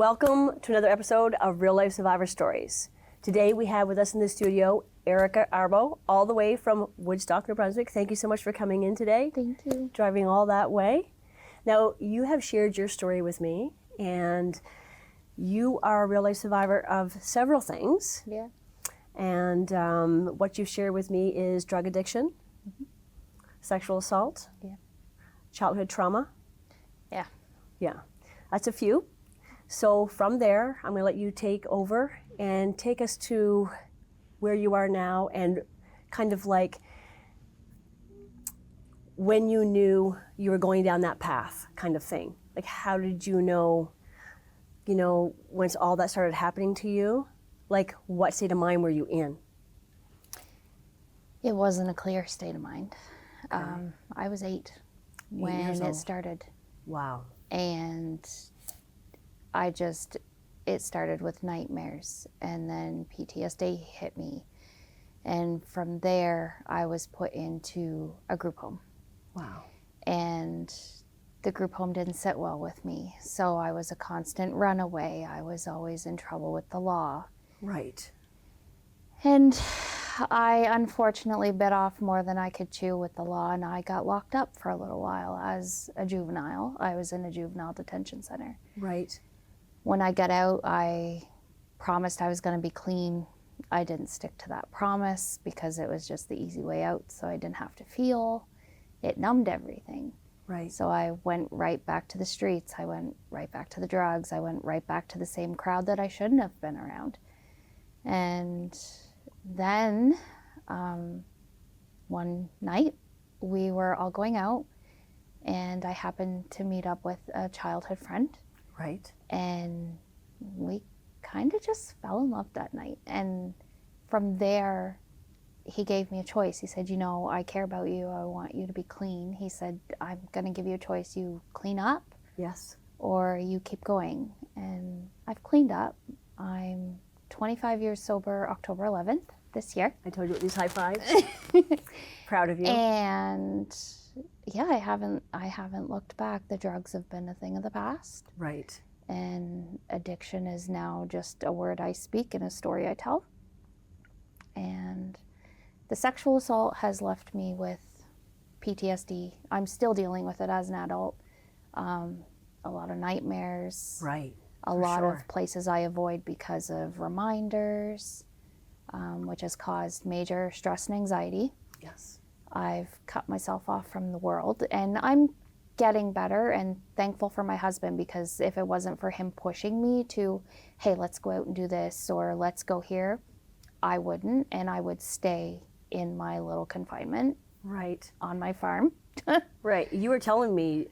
Welcome to another episode of Real Life Survivor Stories. Today we have with us in the studio Erica Arbeau, all the way from Woodstock, New Brunswick. Thank you so much for coming in today. Thank you. Driving all that way. Now, you have shared your story with me, and you are a real life survivor of several things. Yeah. And what you've shared with me is drug addiction, sexual assault, childhood trauma. Yeah. Yeah, that's a few. So from there, I'm going to let you take over and take us to where you are now and kind of like when you knew you were going down that path kind of thing. Like, how did you know, once all that started happening to you, like what state of mind were you in? It wasn't a clear state of mind. Okay. I was 8 when it started. Wow. And it started with nightmares, and then PTSD hit me. And from there, I was put into a group home. Wow. And the group home didn't sit well with me. So I was a constant runaway. I was always in trouble with the law. Right. And I unfortunately bit off more than I could chew with the law, and I got locked up for a little while as a juvenile. I was in a juvenile detention center. Right. When I got out, I promised I was going to be clean. I didn't stick to that promise because it was just the easy way out, so I didn't have to feel. It numbed everything. Right. So I went right back to the streets. I went right back to the drugs. I went right back to the same crowd that I shouldn't have been around. And then one night we were all going out, and I happened to meet up with a childhood friend. Right. And we kind of just fell in love that night. And from there, he gave me a choice. He said, I care about you. I want you to be clean. He said, I'm going to give you a choice. You clean up. Yes. Or you keep going. And I've cleaned up. I'm 25 years sober, October 11th this year. I told you with these high fives. Proud of you. And yeah, I haven't looked back. The drugs have been a thing of the past. Right. And addiction is now just a word I speak and a story I tell. And the sexual assault has left me with PTSD. I'm still dealing with it as an adult. A lot of nightmares. Right. A lot of places I avoid because of reminders, which has caused major stress and anxiety. Yes. I've cut myself off from the world, and I'm getting better and thankful for my husband, because if it wasn't for him pushing me to, hey, let's go out and do this, or let's go here, I wouldn't, and I would stay in my little confinement. Right. On my farm. Right. You were telling me,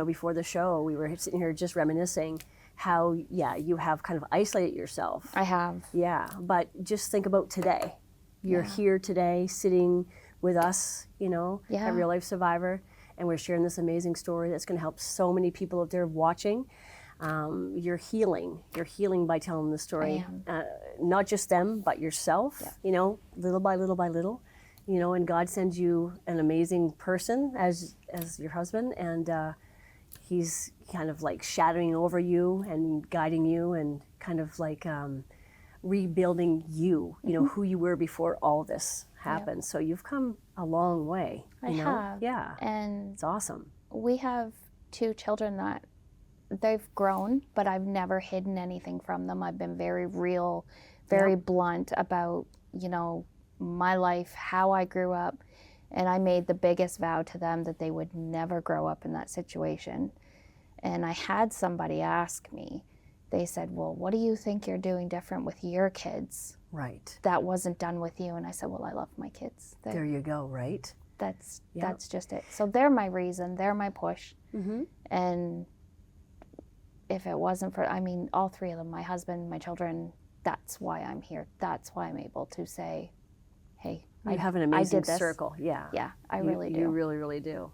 before the show, we were sitting here just reminiscing how, you have kind of isolated yourself. I have. Yeah, but just think about today. You're here today, sitting with us, at Real Life Survivor, and we're sharing this amazing story that's going to help so many people out there watching. You're healing. You're healing by telling the story. Not just them, but yourself, little by little by little. And God sends you an amazing person as your husband, and he's kind of like shadowing over you and guiding you and kind of like rebuilding you, who you were before all this happened. Yep. So you've come a long way. I have. Yeah. And it's awesome. We have 2 children that they've grown, but I've never hidden anything from them. I've been very real, very blunt about, my life, how I grew up. And I made the biggest vow to them that they would never grow up in that situation. And I had somebody ask me, they said, well, what do you think you're doing different with your kids? Right. That wasn't done with you. And I said, well, I love my kids. There you go, right? That's just it. So they're my reason, they're my push. Mm-hmm. And if it wasn't for, all 3 of them, my husband, my children, that's why I'm here. That's why I'm able to say, hey, you have an amazing circle. Yeah. Yeah, I really do. You really, really do.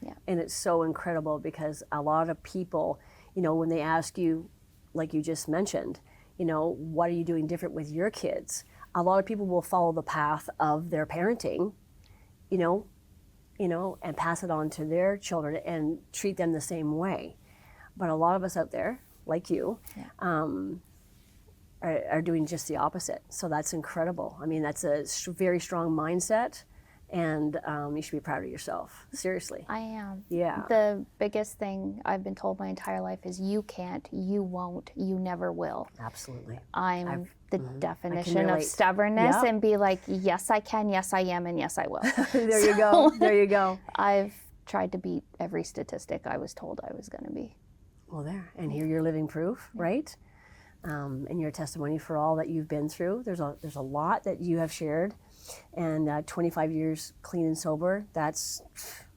Yeah. And it's so incredible because a lot of people, when they ask you, like you just mentioned, what are you doing different with your kids? A lot of people will follow the path of their parenting, and pass it on to their children and treat them the same way. But a lot of us out there, like you, are doing just the opposite. So that's incredible. I mean, that's a very strong mindset, and you should be proud of yourself. Seriously. I am. Yeah. The biggest thing I've been told my entire life is you can't, you won't, you never will. Absolutely. I'm the definition of stubbornness and be like, yes, I can, yes, I am, and yes, I will. There you go. There you go. I've tried to beat every statistic I was told I was going to be. Well, there. And here you're living proof, right? And your testimony for all that you've been through. There's a lot that you have shared, and 25 years clean and sober. That's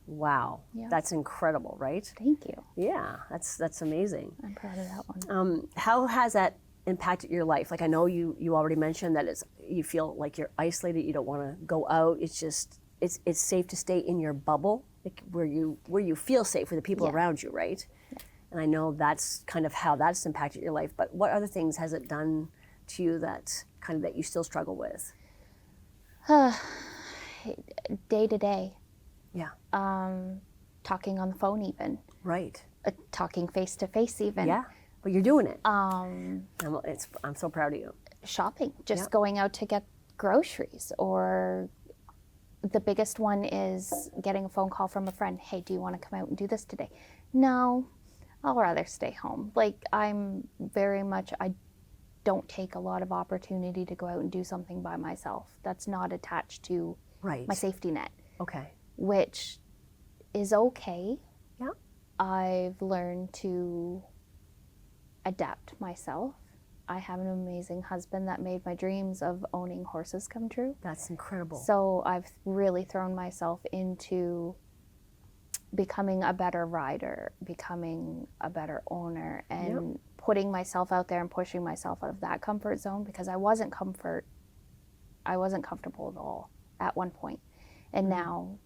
wow. Yeah. That's incredible, right? Thank you. Yeah, that's amazing. I'm proud of that one. How has that impacted your life? Like, I know you already mentioned that you feel like you're isolated. You don't want to go out. It's just it's safe to stay in your bubble, like where you feel safe with the people around you, right? Yeah. And I know that's kind of how that's impacted your life. But what other things has it done to you that you still struggle with? Day to day. Yeah. Talking on the phone even. Right. Talking face to face even. Yeah. But you're doing it. I'm so proud of you. Shopping, just going out to get groceries, or the biggest one is getting a phone call from a friend. Hey, do you want to come out and do this today? No, I'll rather stay home. Like, I'm very much, I don't take a lot of opportunity to go out and do something by myself. That's not attached to my safety net. Okay. Which is okay. Yeah. I've learned to adapt myself. I have an amazing husband that made my dreams of owning horses come true. That's incredible. So I've really thrown myself into becoming a better rider, becoming a better owner, and putting myself out there and pushing myself out of that comfort zone, because I wasn't comfortable at all at one point. And now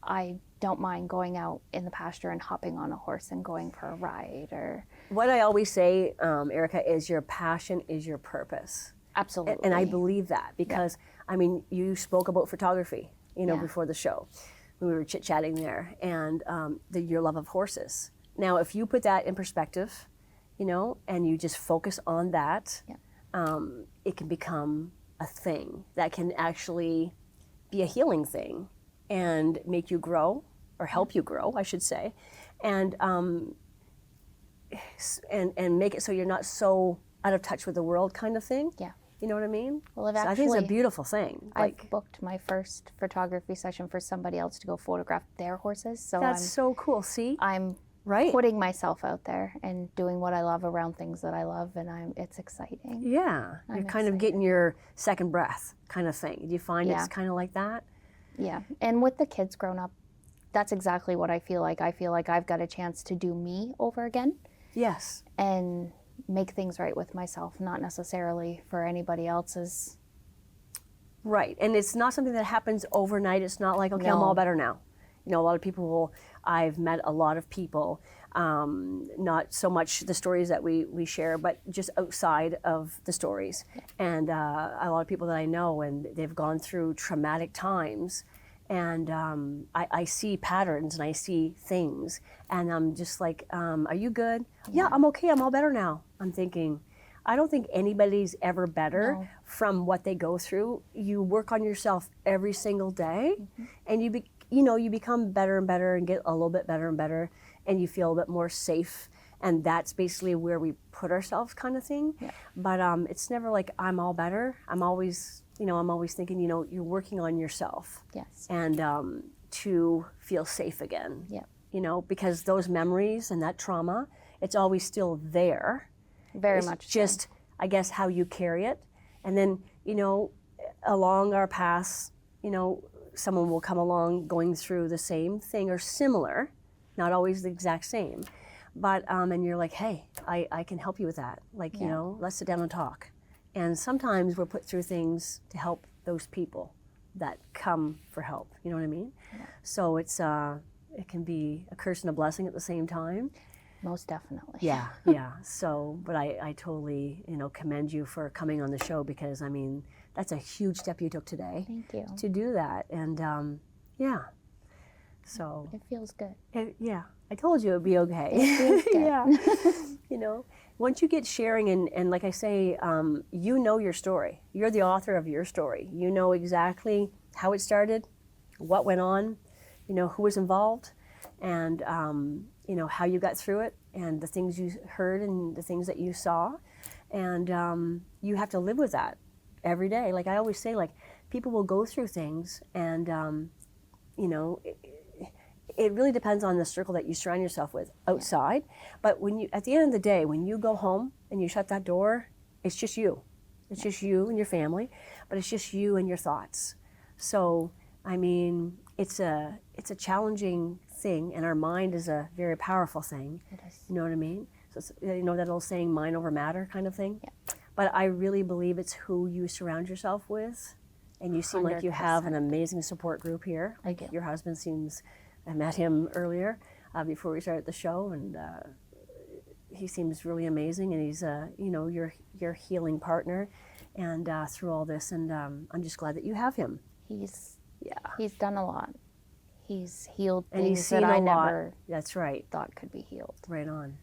I don't mind going out in the pasture and hopping on a horse and going for a ride. Or what I always say, Erica, is your passion is your purpose. Absolutely. And I believe that, because I mean, you spoke about photography, before the show. We were chit-chatting there, and your love of horses. Now, if you put that in perspective, and you just focus on that, it can become a thing that can actually be a healing thing and make you grow, or help you grow, I should say, and make it so you're not so out of touch with the world, kind of thing. Yeah. You know what I mean? Well, I think it's a beautiful thing. I've booked my first photography session for somebody else to go photograph their horses. So that's so cool. See, I'm putting myself out there and doing what I love around things that I love, and it's exciting. Yeah, you're kind of getting your second breath, kind of thing. Do you find it's kind of like that? Yeah, and with the kids grown up, that's exactly what I feel like. I feel like I've got a chance to do me over again. Yes. And make things right with myself, not necessarily for anybody else's. Right, and it's not something that happens overnight. It's not like, okay, I'm all better now. A lot of people, I've met a lot of people, not so much the stories that we share, but just outside of the stories. And a lot of people that I know, and they've gone through traumatic times, and I see patterns and I see things, and I'm just like, are you good? Yeah, I'm okay, I'm all better now. I'm thinking, I don't think anybody's ever better from what they go through. You work on yourself every single day, and you become better and better, and get a little bit better and better, and you feel a bit more safe. And that's basically where we put ourselves, kind of thing. Yeah. But it's never like I'm all better. I'm always thinking, you're working on yourself. Yes. And to feel safe again. Yeah. Because those memories and that trauma, it's always still there. Very much. It's just, I guess, how you carry it. And then, along our paths, someone will come along going through the same thing or similar, not always the exact same, but and you're like, hey, I can help you with that. Like, let's sit down and talk. And sometimes we're put through things to help those people that come for help. You know what I mean? Yeah. So it can be a curse and a blessing at the same time. Most definitely. Yeah, yeah. So, but I totally, commend you for coming on the show, because, I mean, that's a huge step you took today. Thank you. To do that. And, yeah. So. It feels good. Yeah. I told you it would be okay. It feels good. Yeah. once you get sharing, and like I say, you know your story. You're the author of your story. You know exactly how it started, what went on, you know, who was involved, and you know, how you got through it, and the things you heard and the things that you saw. And you have to live with that every day. Like I always say, like, people will go through things, and you know, it really depends on the circle that you surround yourself with outside. But when you, at the end of the day, when you go home and you shut that door, it's just you. It's just you and your family, but it's just you and your thoughts. So, I mean, it's a challenging thing, and our mind is a very powerful thing. It is. You know what I mean? So it's, you know that old saying, mind over matter kind of thing? Yeah. But I really believe it's who you surround yourself with. And you seem like you have an amazing support group here. I do. Your husband seems, I met him earlier before we started the show, and he seems really amazing, and he's, you know, your healing partner, and through all this, and I'm just glad that you have him. He's done a lot. He's healed And he's things seen that I a lot. never That's right. thought could be healed. Right on.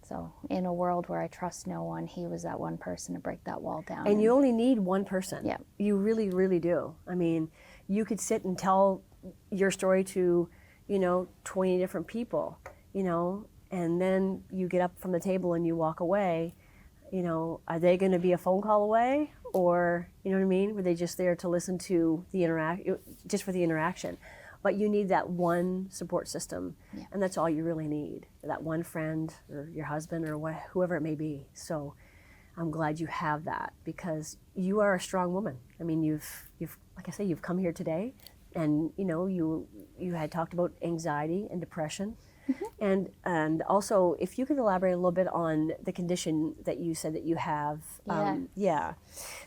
So in a world where I trust no one, he was that one person to break that wall down. And you only need one person. Yeah. You really, really do. I mean, you could sit and tell your story to, you know, 20 different people, you know, and then you get up from the table and you walk away. You know, are they going to be a phone call away, or, you know what I mean? Were they just there to listen to the just for the interaction? But you need that one support system, and that's all you really need. That one friend, or your husband, or whoever it may be. So I'm glad you have that, because you are a strong woman. I mean, you've like I say, you've come here today, and you know, you had talked about anxiety and depression. Mm-hmm. And also, if you could elaborate a little bit on the condition that you said that you have. Yeah.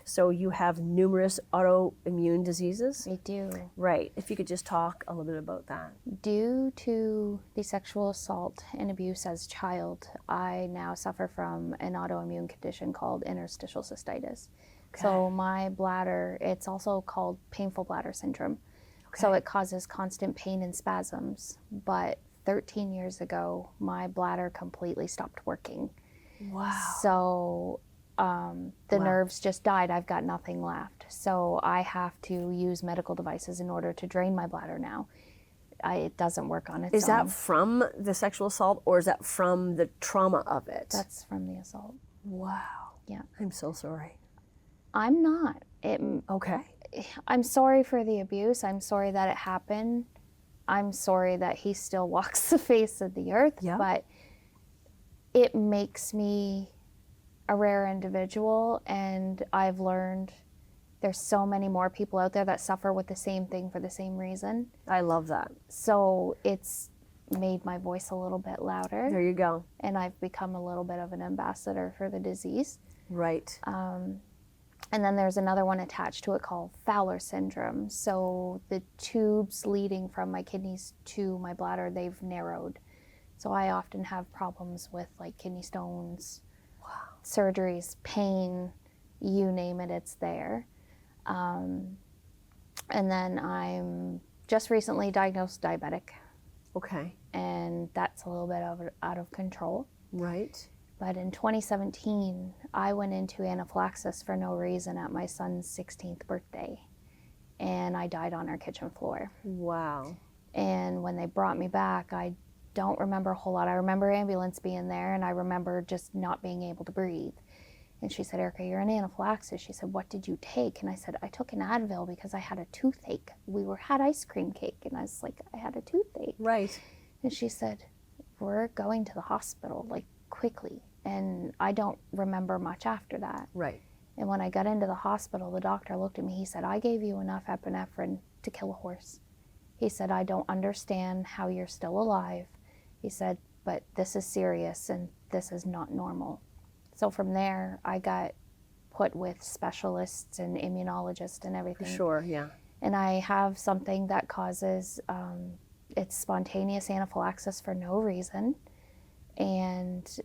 So you have numerous autoimmune diseases? I do. Right. If you could just talk a little bit about that. Due to the sexual assault and abuse as a child, I now suffer from an autoimmune condition called interstitial cystitis. Okay. So my bladder, it's also called painful bladder syndrome. Okay. So it causes constant pain and spasms, but 13 years ago, my bladder completely stopped working. Wow. So the nerves just died. I've got nothing left. So I have to use medical devices in order to drain my bladder now. It doesn't work on its own. Is that from the sexual assault, or is that from the trauma of it? That's from the assault. Wow. Yeah. I'm so sorry. I'm not. Okay. I'm sorry for the abuse. I'm sorry that it happened. I'm sorry that he still walks the face of the earth, but it makes me a rare individual, and I've learned there's so many more people out there that suffer with the same thing for the same reason. I love that. So it's made my voice a little bit louder. There you go. And I've become a little bit of an ambassador for the disease. Right. And then there's another one attached to it called Fowler syndrome. So the tubes leading from my kidneys to my bladder, they've narrowed. So I often have problems with like kidney stones, surgeries, pain, you name it, it's there. And then I'm just recently diagnosed diabetic. Okay. And that's a little bit out of control. Right. But in 2017, I went into anaphylaxis for no reason at my son's 16th birthday, and I died on our kitchen floor. Wow. And when they brought me back, I don't remember a whole lot. I remember ambulance being there, and I remember just not being able to breathe. And she said, Erica, you're in anaphylaxis. She said, what did you take? And I said, I took an Advil because I had a toothache. We had ice cream cake, and I was like, I had a toothache. Right. And she said, we're going to the hospital, like, quickly. And I don't remember much after that. Right. And when I got into the hospital, the doctor looked at me. He said, I gave you enough epinephrine to kill a horse. He said, I don't understand how you're still alive. He said, but this is serious and this is not normal. So from there, I got put with specialists and immunologists and everything. For sure, yeah. And I have something that causes, it's spontaneous anaphylaxis for no reason. And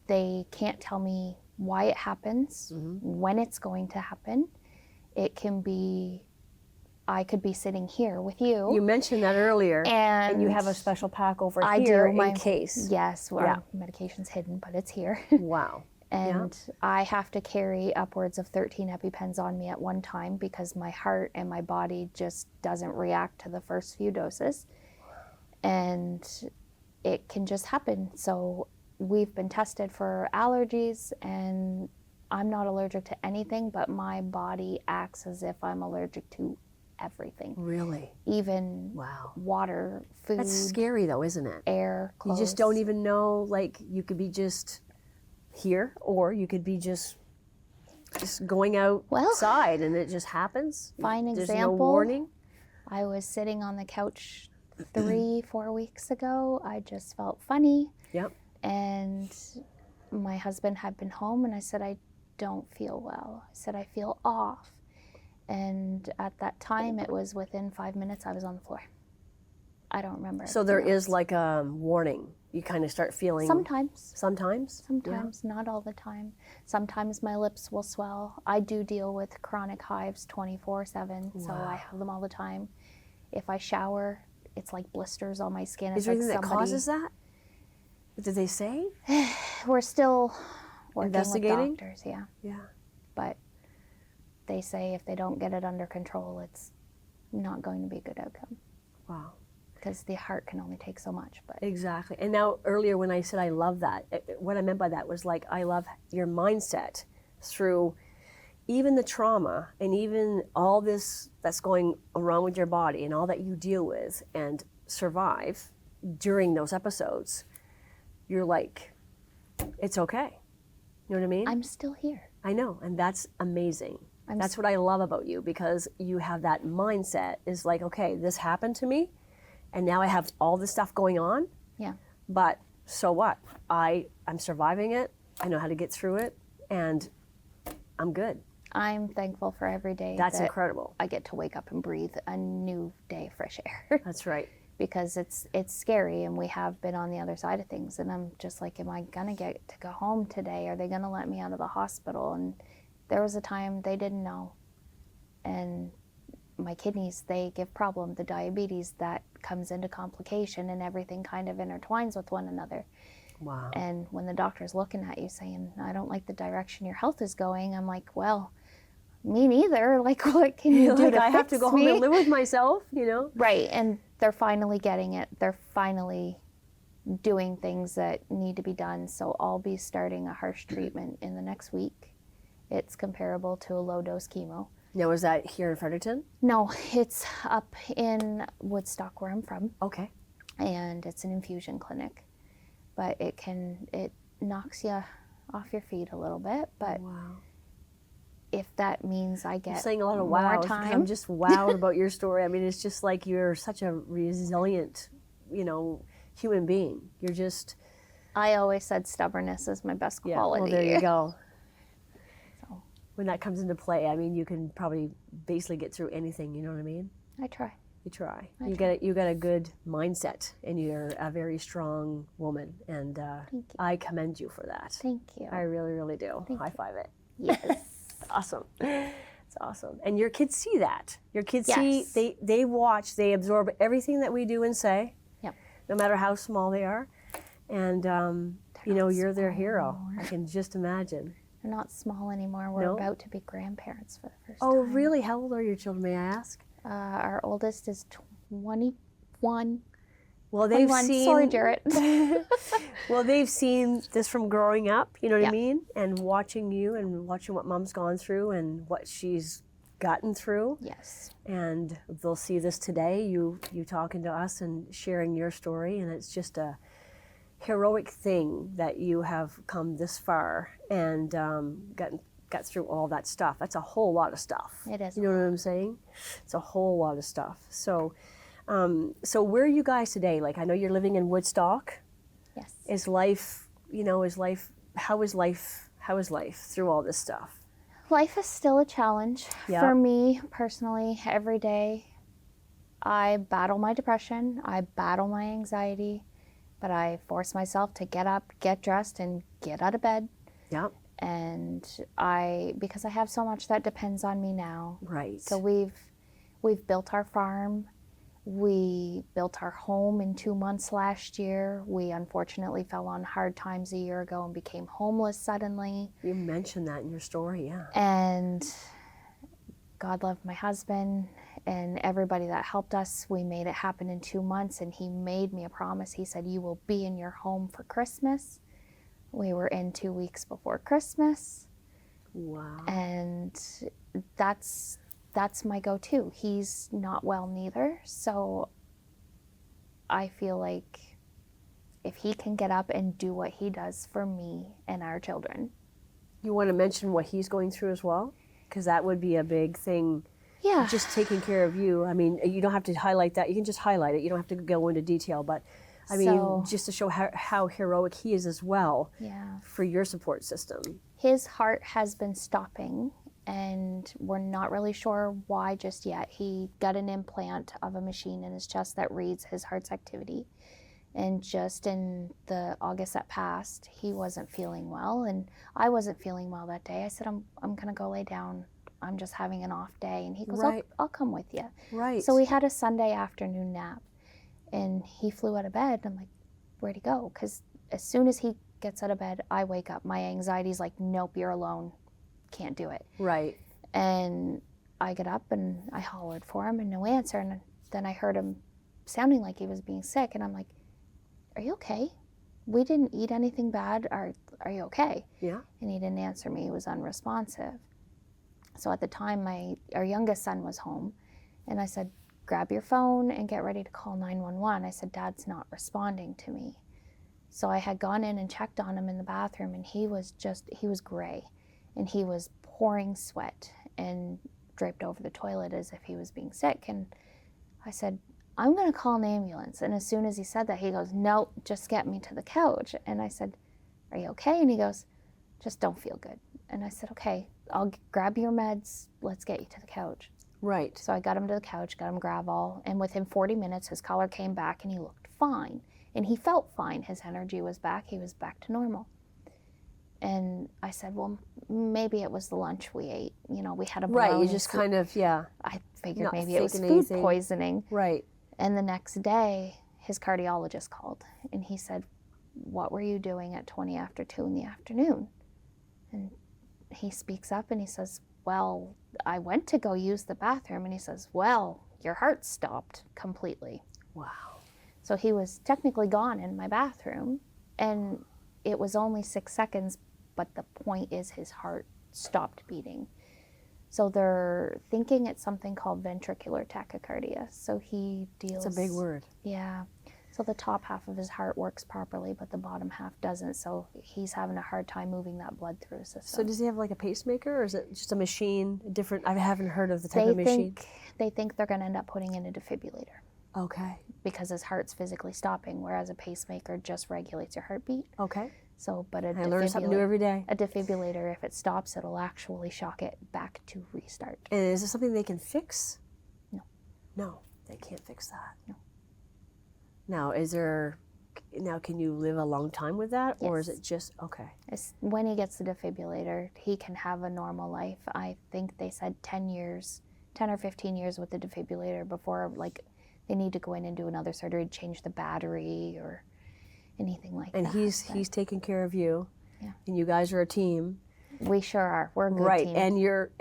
they can't tell me why it happens, when it's going to happen. It can be, I could be sitting here with you. You mentioned that earlier. And you have a special pack over here in case. Yes, well, medication's hidden, but it's here. Wow. And I have to carry upwards of 13 EpiPens on me at one time because my heart and my body just doesn't react to the first few doses. And it can just happen. So we've been tested for allergies, and I'm not allergic to anything, but my body acts as if I'm allergic to everything. Really? Even water, food. That's scary though, isn't it? Air, clothes. You just don't even know, like, you could be just here, or you could be just going outside and it just happens. Fine example. There's no warning. I was sitting on the couch 3-4 weeks ago. I just felt funny. Yep. And my husband had been home, and I said, I don't feel well. I said, I feel off. And at that time, it was within 5 minutes, I was on the floor. I don't remember. So there is like a warning. You kind of start feeling... Sometimes. Sometimes? Sometimes, not all the time. Sometimes my lips will swell. I do deal with chronic hives 24/7, so I have them all the time. If I shower, it's like blisters on my skin. Is there anything that causes that? Did they say? We're still working investigating with doctors, yeah. But they say if they don't get it under control, it's not going to be a good outcome. Wow. Because the heart can only take so much. But exactly. And now earlier when I said I love that, what I meant by that was like I love your mindset through even the trauma and even all this that's going wrong with your body and all that you deal with and survive during those episodes. You're like, it's okay. You know what I mean? I'm still here. I know, and that's amazing. That's what I love about you, because you have that mindset is like, okay, this happened to me, and now I have all this stuff going on. Yeah. But so what? I'm surviving it. I know how to get through it, and I'm good. I'm thankful for every day. That's incredible. I get to wake up and breathe a new day of fresh air. That's right. Because it's scary, and we have been on the other side of things, and I'm just like, am I gonna get to go home today? Are they gonna let me out of the hospital? And there was a time they didn't know, and my kidneys, they give problem. The diabetes, that comes into complication, and everything kind of intertwines with one another. Wow. And when the doctor's looking at you saying, I don't like the direction your health is going, I'm like, well, me neither. Like, what can you do like to I have to go home and live with myself, you know? Right, and they're finally getting it. They're finally doing things that need to be done. So I'll be starting a harsh treatment in the next week. It's comparable to a low-dose chemo. Now, is that here in Fredericton? No, it's up in Woodstock, where I'm from. Okay. And it's an infusion clinic. But it knocks you off your feet a little bit. But wow. If that means I get You're saying a lot of more wow. time. I'm just wowed about your story. I mean, it's just like you're such a resilient, human being. You're just... I always said stubbornness is my best quality. Well, there you go. So when that comes into play, I mean, you can probably basically get through anything, you know what I mean? I try. You try. You got a good mindset, and you're a very strong woman, and I commend you for that. Thank you. I really, really do. High five it. Yes. Awesome. It's awesome. And your kids see that. Your kids Yes. see, they watch, they absorb everything that we do and say, Yep. no matter how small they are. And, you're their hero. anymore. I can just imagine. They're not small anymore. We're about to be grandparents for the first Oh, time. really? How old are your children, may I ask? Our oldest is 21. Well, they've 21. seen... Sorry, Jarrett. Well, they've seen this from growing up, you know what I Yeah. mean? And watching you and watching what Mom's gone through and what she's gotten through. Yes. And they'll see this today, you talking to us and sharing your story, and it's just a heroic thing that you have come this far and got through all that stuff. That's a whole lot of stuff. It is. You know what I'm saying? It's a whole lot of stuff. So where are you guys today? Like, I know you're living in Woodstock. Yes. How is life through all this stuff? Life is still a challenge for me personally. Every day I battle my depression, I battle my anxiety, but I force myself to get up, get dressed, and get out of bed. Yep. And because I have so much that depends on me now. Right. So we've built our farm. We built our home in 2 months last year. We unfortunately fell on hard times a year ago and became homeless suddenly. You mentioned that in your story, yeah. And God loved my husband and everybody that helped us. We made it happen in 2 months, and he made me a promise. He said, you will be in your home for Christmas. We were in 2 weeks before Christmas. Wow. And that's my go-to. He's not well neither, so I feel like if he can get up and do what he does for me and our children. You want to mention what he's going through as well? Because that would be a big thing. Yeah. Just taking care of you. I mean, you don't have to highlight that. You can just highlight it. You don't have to go into detail. But, I mean, just to show how heroic he is as well for your support system. His heart has been stopping, and we're not really sure why just yet. He got an implant of a machine in his chest that reads his heart's activity. And just in the August that passed, he wasn't feeling well, and I wasn't feeling well that day. I said, I'm going to go lay down. I'm just having an off day. And he goes, I'll come with you. Right. So we had a Sunday afternoon nap, and he flew out of bed. I'm like, where'd he go? Because as soon as he gets out of bed, I wake up. My anxiety's like, nope, you're alone. Can't do it. Right. And I get up and I hollered for him and no answer. And then I heard him sounding like he was being sick. And I'm like, are you okay? We didn't eat anything bad. Are you okay? Yeah. And he didn't answer me. He was unresponsive. So at the time, our youngest son was home. And I said, grab your phone and get ready to call 911. I said, Dad's not responding to me. So I had gone in and checked on him in the bathroom, and he was gray. And he was pouring sweat and draped over the toilet as if he was being sick. And I said, I'm going to call an ambulance. And as soon as he said that, he goes, no, just get me to the couch. And I said, are you okay? And he goes, just don't feel good. And I said, okay, I'll grab your meds. Let's get you to the couch. Right. So I got him to the couch, got him Gravol. And within 40 minutes, his color came back and he looked fine. And he felt fine. His energy was back. He was back to normal. And I said, well, maybe it was the lunch we ate. You know, we had a bologna. Right, you just kind of, I figured not maybe it was food anything. poisoning. Right. And the next day, his cardiologist called. And he said, what were you doing at 20 after 2 in the afternoon? And he speaks up and he says, well, I went to go use the bathroom. And he says, well, your heart stopped completely. Wow. So he was technically gone in my bathroom. And it was only 6 seconds, but the point is his heart stopped beating. So they're thinking it's something called ventricular tachycardia. So he deals... It's a big word. Yeah. So the top half of his heart works properly, but the bottom half doesn't. So he's having a hard time moving that blood through his system. So does he have like a pacemaker, or is it just a machine, different? I haven't heard of the type of machine. They think they're going to end up putting in a defibrillator. Okay. Because his heart's physically stopping, whereas a pacemaker just regulates your heartbeat. Okay. So, but I learn something new every day. A defibrillator, if it stops, it'll actually shock it back to restart. And is this something they can fix? No. No, they can't fix that. No. Now, can you live a long time with that? Yes. Or is it just, okay. When he gets the defibrillator, he can have a normal life. I think they said 10 or 15 years with the defibrillator before, like, they need to go in and do another surgery, change the battery or anything like that. And he's taking care of you. Yeah. And you guys are a team. We sure are. We're a good right. team.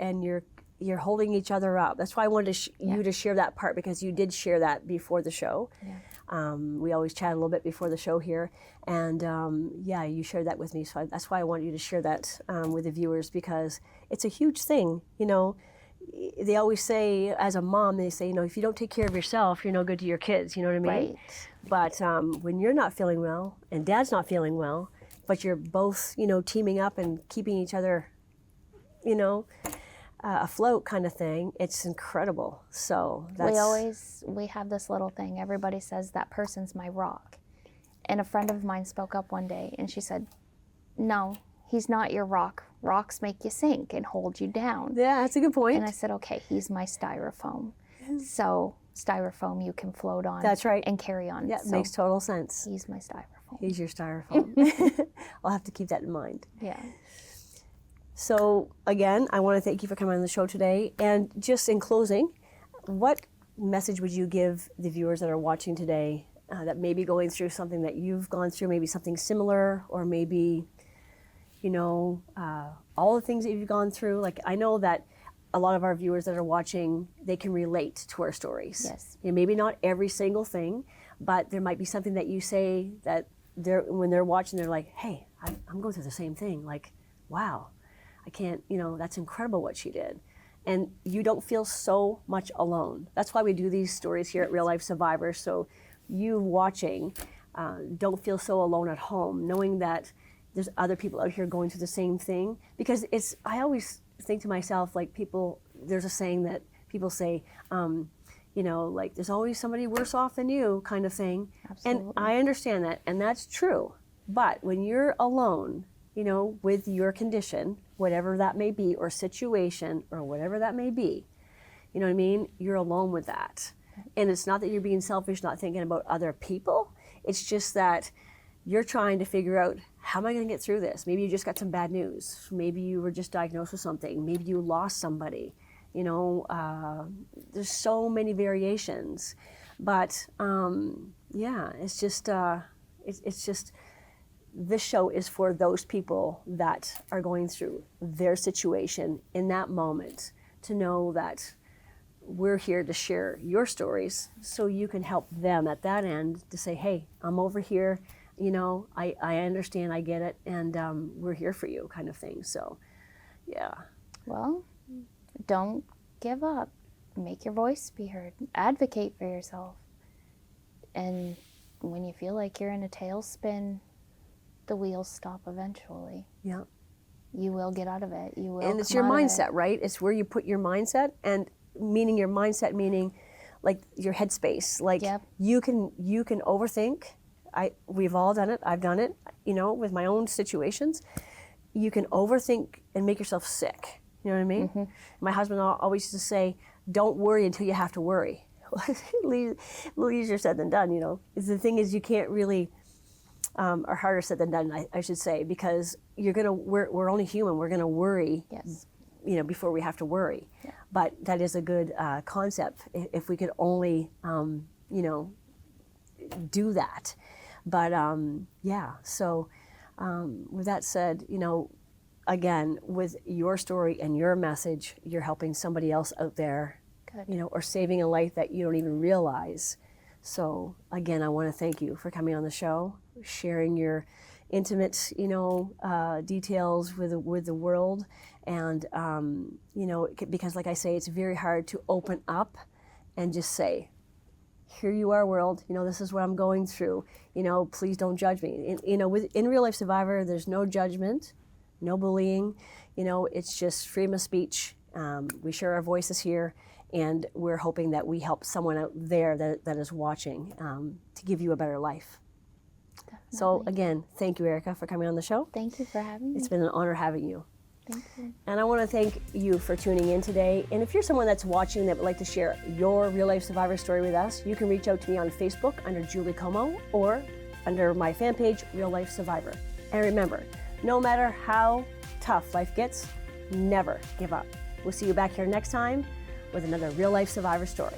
And you're holding each other up. That's why I wanted you to share that part, because you did share that before the show. Yeah. We always chat a little bit before the show here, and you shared that with me. So that's why I want you to share that with the viewers, because it's a huge thing. You know, they always say, as a mom, they say, you know, if you don't take care of yourself, you're no good to your kids. You know what I mean? Right. But when you're not feeling well and Dad's not feeling well, but you're both, you know, teaming up and keeping each other, you know, afloat kind of thing, it's incredible. So we have this little thing. Everybody says that person's my rock. And a friend of mine spoke up one day and she said, no, he's not your rock. Rocks make you sink and hold you down. Yeah, that's a good point. And I said, okay, he's my styrofoam. So styrofoam you can float on. That's right. And carry on. Yeah, so makes total sense. He's my styrofoam. He's your styrofoam. I'll have to keep that in mind. Yeah. So again, I want to thank you for coming on the show today. And just in closing, what message would you give the viewers that are watching today that may be going through something that you've gone through, maybe something similar, or maybe, all the things that you've gone through? Like, I know that a lot of our viewers that are watching, they can relate to our stories. Yes. Maybe not every single thing, but there might be something that you say that when they're watching, they're like, hey, I'm going through the same thing. Like, wow, I can't, that's incredible what she did. And you don't feel so much alone. That's why we do these stories here at Real Life Survivors. So you watching don't feel so alone at home, knowing that there's other people out here going through the same thing. Because I always think to myself, like, there's a saying that people say, like, there's always somebody worse off than you, kind of thing. Absolutely. And I understand that, and that's true. But when you're alone, with your condition, whatever that may be, or situation, or whatever that may be, you know what I mean? You're alone with that. And it's not that you're being selfish, not thinking about other people. It's just that you're trying to figure out, how am I going to get through this? Maybe you just got some bad news. Maybe you were just diagnosed with something. Maybe you lost somebody. There's so many variations. But it's just, this show is for those people that are going through their situation in that moment, to know that we're here to share your stories so you can help them at that end to say, hey, I'm over here, I understand, I get it, and we're here for you, kind of thing. So, yeah. Well, don't give up. Make your voice be heard. Advocate for yourself. And when you feel like you're in a tailspin, the wheels stop eventually. Yeah. You will get out of it. You will. And it's your mindset, right? It's where you put your mindset, and meaning your mindset, meaning like your headspace. Like, yep. you can overthink. We've all done it. I've done it, with my own situations. You can overthink and make yourself sick. You know what I mean? Mm-hmm. My husband always used to say, don't worry until you have to worry. A little easier said than done, The thing is, you can't really, or harder said than done, I should say, because we're only human. We're gonna worry, yes, before we have to worry. Yeah. But that is a good concept if we could only, do that. But so with that said, again, with your story and your message, you're helping somebody else out there, good, or saving a life that you don't even realize. So again, I want to thank you for coming on the show, sharing your intimate, details with the world, and because, like I say, it's very hard to open up and just say, here you are, world, this is what I'm going through, please don't judge me. In Real Life Survivor, there's no judgment, no bullying, it's just freedom of speech. We share our voices here, and we're hoping that we help someone out there that is watching to give you a better life. Definitely. So again, thank you, Erica, for coming on the show. Thank you for having me. It's been an honor having you. Thank you. And I want to thank you for tuning in today. And if you're someone that's watching that would like to share your Real Life Survivor story with us, you can reach out to me on Facebook under Julie Comeau, or under my fan page, Real Life Survivor. And remember, no matter how tough life gets, never give up. We'll see you back here next time with another Real Life Survivor story.